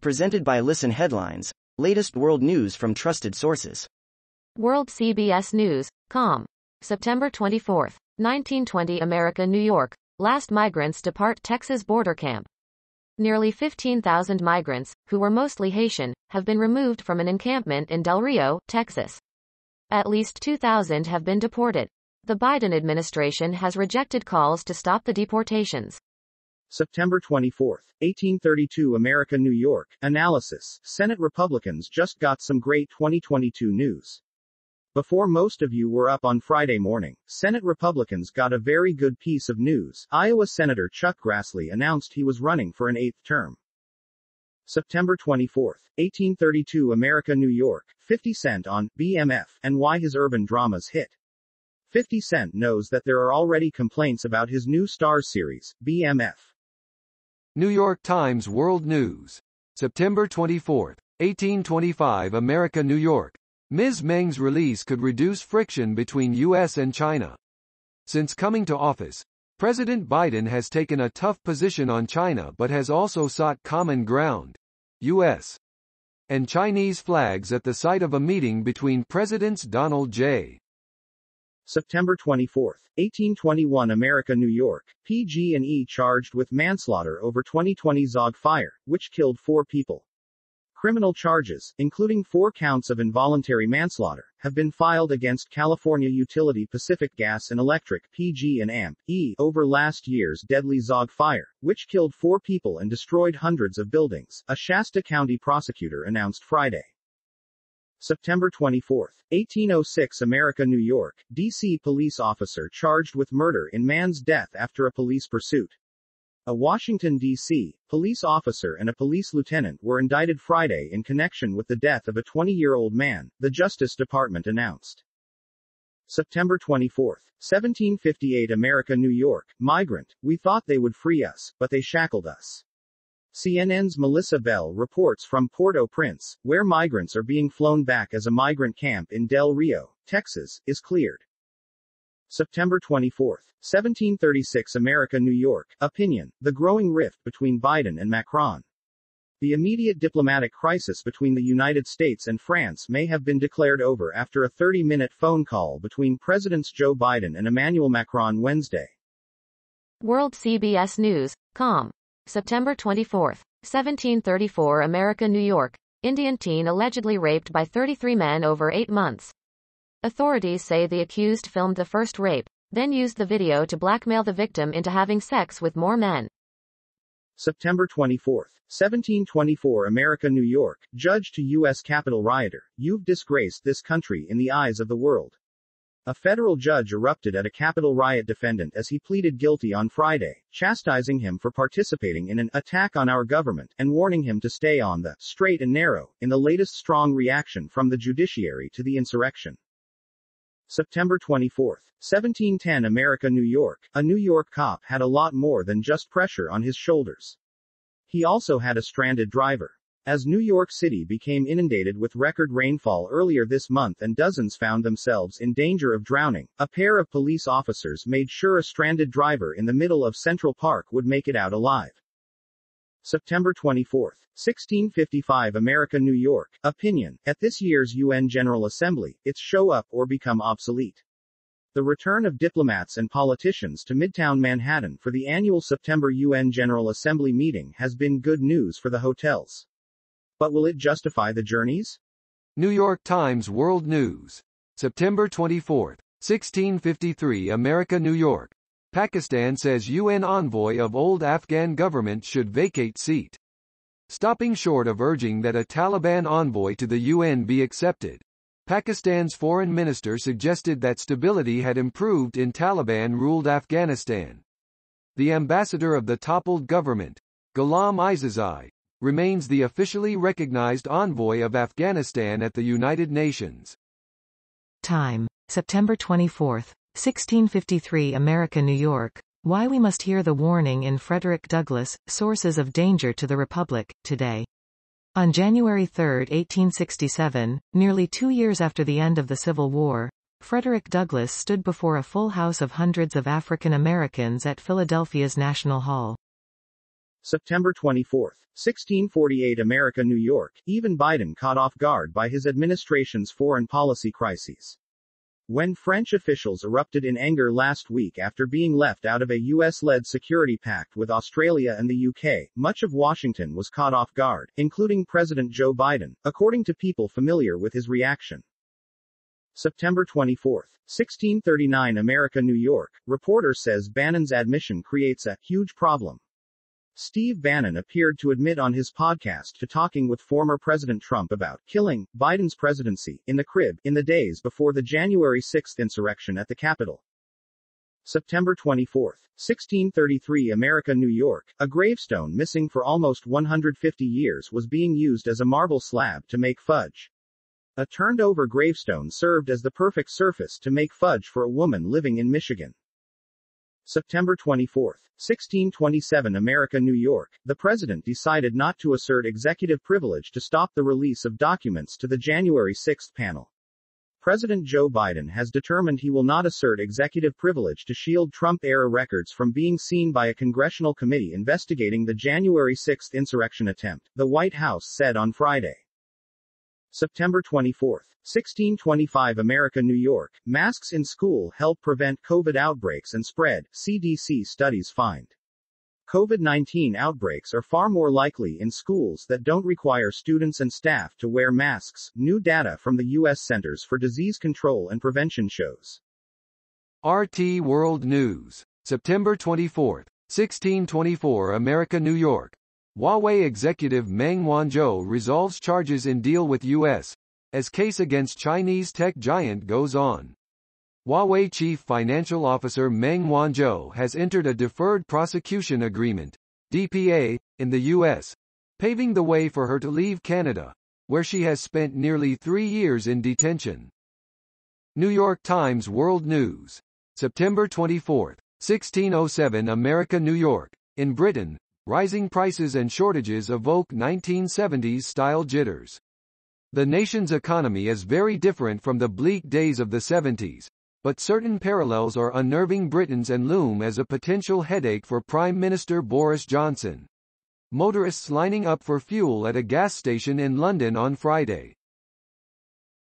Presented by Listen Headlines, latest world news from trusted sources. World CBS News, com. September 24, 1920 America, New York. Last migrants depart Texas border camp. Nearly 15,000 migrants, who were mostly Haitian, have been removed from an encampment in Del Rio, Texas. At least 2,000 have been deported. The Biden administration has rejected calls to stop the deportations. September 24, 1832 America, New York. Analysis. Senate Republicans just got some great 2022 news. Before most of you were up on Friday morning, Senate Republicans got a very good piece of news. Iowa Senator Chuck Grassley announced he was running for an 8th term. September 24, 1832 America, New York. 50 Cent on BMF and why his urban dramas hit. 50 Cent knows that there are already complaints about his new Starz series, BMF. New York Times World News. September 24, 1825 America, New York. Ms. Meng's release could reduce friction between U.S. and China. Since coming to office, President Biden has taken a tough position on China but has also sought common ground, U.S. and Chinese flags at the site of a meeting between Presidents Donald J. September 24, 1821 America, New York. PG&E charged with manslaughter over 2020 Zogg Fire, which killed 4 people. Criminal charges, including 4 counts of involuntary manslaughter, have been filed against California utility Pacific Gas and Electric (PG&E) over last year's deadly Zogg Fire, which killed 4 people and destroyed hundreds of buildings, a Shasta County prosecutor announced Friday. September 24, 1806 America, New York. D.C. police officer charged with murder in man's death after a police pursuit. A Washington, D.C., police officer and a police lieutenant were indicted Friday in connection with the death of a 20-year-old man, the Justice Department announced. September 24, 1758 America, New York. Migrant, we thought they would free us, but they shackled us. CNN's Melissa Bell reports from Port-au-Prince, where migrants are being flown back as a migrant camp in Del Rio, Texas, is cleared. September 24, 1736 America, New York. Opinion, the growing rift between Biden and Macron. The immediate diplomatic crisis between the United States and France may have been declared over after a 30-minute phone call between Presidents Joe Biden and Emmanuel Macron Wednesday. World CBS News, com. September 24, 1734 America, New York. Indian teen allegedly raped by 33 men over 8 months. Authorities say the accused filmed the first rape, then used the video to blackmail the victim into having sex with more men. September 24, 1724 America, New York. Judge to U.S. Capitol rioter, you've disgraced this country in the eyes of the world. A federal judge erupted at a Capitol riot defendant as he pleaded guilty on Friday, chastising him for participating in an attack on our government and warning him to stay on the straight and narrow, in the latest strong reaction from the judiciary to the insurrection. September 24, 1710 America, New York. A New York cop had a lot more than just pressure on his shoulders. He also had a stranded driver. As New York City became inundated with record rainfall earlier this month and dozens found themselves in danger of drowning, a pair of police officers made sure a stranded driver in the middle of Central Park would make it out alive. September 24, 1655 America, New York. Opinion, at this year's UN General Assembly, it's show up or become obsolete. The return of diplomats and politicians to Midtown Manhattan for the annual September UN General Assembly meeting has been good news for the hotels. But will it justify the journeys? New York Times World News. September 24, 1653 America, New York. Pakistan says UN envoy of old Afghan government should vacate seat. Stopping short of urging that a Taliban envoy to the UN be accepted, Pakistan's foreign minister suggested that stability had improved in Taliban-ruled Afghanistan. The ambassador of the toppled government, Ghulam Isazai, remains the officially recognized envoy of Afghanistan at the United Nations. Time, September 24, 1653 America, New York. Why we must hear the warning in Frederick Douglass, Sources of Danger to the Republic, today. On January 3, 1867, nearly 2 years after the end of the Civil War, Frederick Douglass stood before a full house of hundreds of African Americans at Philadelphia's National Hall. September 24, 1648 America, New York. Even Biden caught off guard by his administration's foreign policy crises. When French officials erupted in anger last week after being left out of a US-led security pact with Australia and the UK, much of Washington was caught off guard, including President Joe Biden, according to people familiar with his reaction. September 24, 1639 America, New York. Reporter says Bannon's admission creates a huge problem. Steve Bannon appeared to admit on his podcast to talking with former President Trump about killing Biden's presidency in the crib in the days before the January 6 insurrection at the Capitol. September 24, 1633 America, New York. A gravestone missing for almost 150 years was being used as a marble slab to make fudge. A turned-over gravestone served as the perfect surface to make fudge for a woman living in Michigan. September 24, 1627 America, New York. The president decided not to assert executive privilege to stop the release of documents to the January 6 panel. President Joe Biden has determined he will not assert executive privilege to shield Trump-era records from being seen by a congressional committee investigating the January 6 insurrection attempt, the White House said on Friday. September 24, 1625 America, New York. Masks in school help prevent COVID outbreaks and spread, CDC studies find. COVID-19 outbreaks are far more likely in schools that don't require students and staff to wear masks, new data from the U.S. Centers for Disease Control and Prevention shows. RT World News. September 24, 1624 America, New York. Huawei executive Meng Wanzhou resolves charges in deal with U.S. as case against Chinese tech giant goes on. Huawei Chief Financial Officer Meng Wanzhou has entered a deferred prosecution agreement, DPA, in the U.S., paving the way for her to leave Canada, where she has spent nearly 3 years in detention. New York Times World News. September 24, 1607 America, New York. In Britain, rising prices and shortages evoke 1970s-style jitters. The nation's economy is very different from the bleak days of the 70s, but certain parallels are unnerving Britons and loom as a potential headache for Prime Minister Boris Johnson. Motorists lining up for fuel at a gas station in London on Friday.